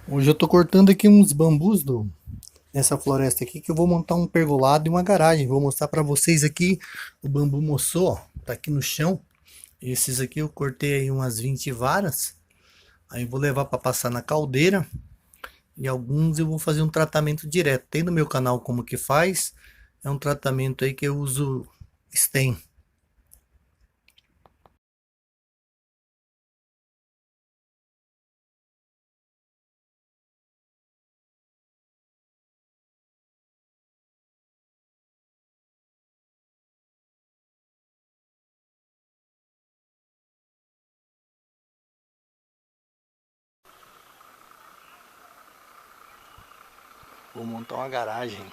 Hoje eu tô cortando aqui uns bambus nessa floresta aqui que eu vou montar um pergolado e uma garagem. Vou mostrar para vocês aqui o bambu moçô, ó, tá aqui no chão. Esses aqui eu cortei aí umas 20 varas. Aí eu vou levar para passar na caldeira e alguns eu vou fazer um tratamento direto. Tem no meu canal como que faz. É um tratamento aí que eu uso stem. Vou montar uma garagem.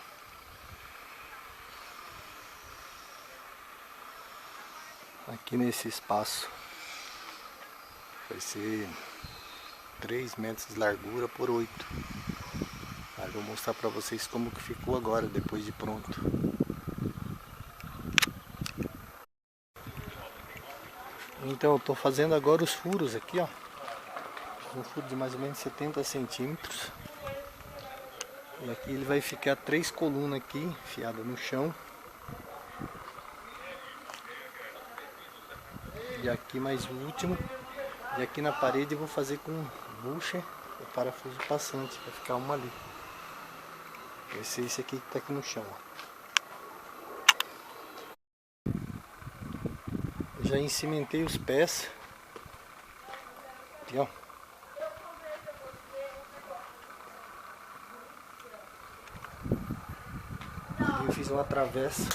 Aqui nesse espaço. Vai ser 3 metros de largura por 8. Aí vou mostrar pra vocês como que ficou agora, depois de pronto. Então eu tô fazendo agora os furos aqui, ó. Um furo de mais ou menos 70 centímetros. E aqui ele vai ficar 3 colunas aqui, enfiadas no chão. E aqui mais o último. E aqui na parede eu vou fazer com bucha e parafuso passante, vai ficar uma ali. Esse aqui que tá aqui no chão, ó. Já encimentei os pés. Aqui, ó. Eu fiz uma travessa.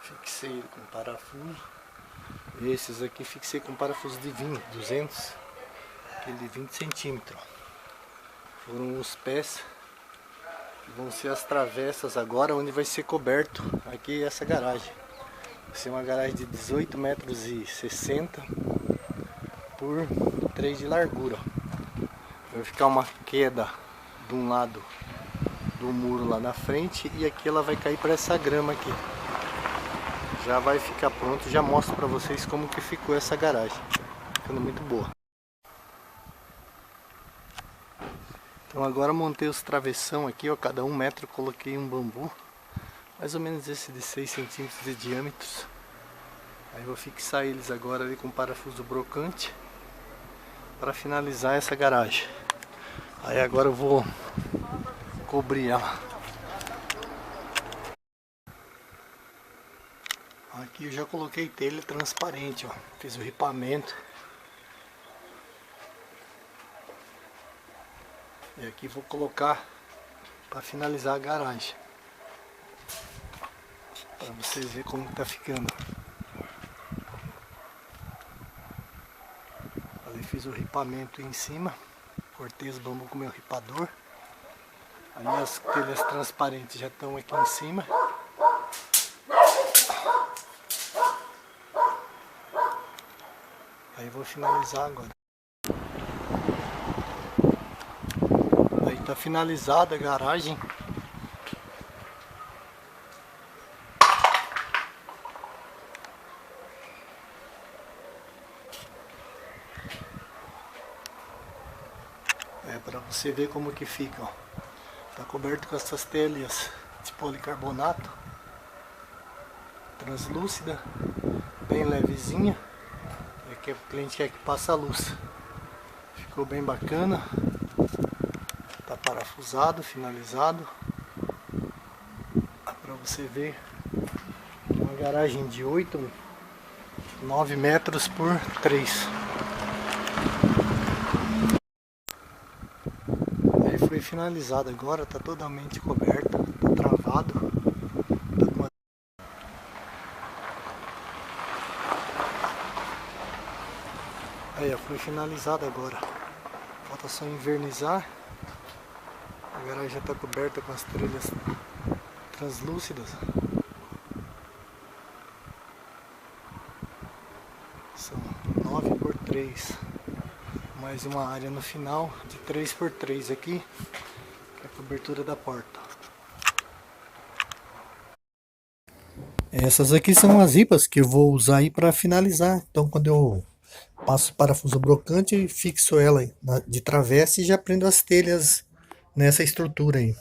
Fixei ele com parafuso. Esses aqui fixei com parafuso de 20, 200. Aquele de 20 centímetros. Foram os pés. Vão ser as travessas agora, onde vai ser coberto aqui essa garagem. Vai ser uma garagem de 18 metros e 60 por 3 de largura. Vai ficar uma queda de um lado do muro lá na frente e aqui ela vai cair para essa grama aqui. Já vai ficar pronto, já mostro para vocês como que ficou essa garagem. Ficando muito boa. Então agora montei os travessão aqui, ó, cada 1 metro coloquei um bambu. Mais ou menos esse de 6 centímetros de diâmetro. Aí vou fixar eles agora ali com parafuso brocante para finalizar essa garagem. Aí agora eu vou cobrir ela. Aqui eu já coloquei telha transparente, ó. Fiz o ripamento. E aqui vou colocar para finalizar a garagem. Para vocês verem como está ficando. Ali fiz o ripamento em cima. Cortei os bambus com o meu ripador. As minhas telhas transparentes já estão aqui em cima. Aí vou finalizar agora. Aí tá finalizada a garagem. É para você ver como que fica, ó. Tá coberto com essas telhas de policarbonato, translúcida, bem levezinha. É que o cliente quer que passe a luz. Ficou bem bacana. Tá parafusado, finalizado. Para você ver, uma garagem de 8, 9 metros por 3. Aí foi finalizado agora, tá totalmente coberto, tá travado. Tá com... Aí foi finalizado agora. Falta só invernizar. A garagem já está coberta com as trilhas translúcidas. São 9 por 3. Mais uma área no final de 3 por 3 aqui, que é a cobertura da porta. Essas aqui são as ripas que eu vou usar aí para finalizar. Então quando eu Passo o parafuso brocante e fixo ela de travessa e já prendo as telhas nessa estrutura aí.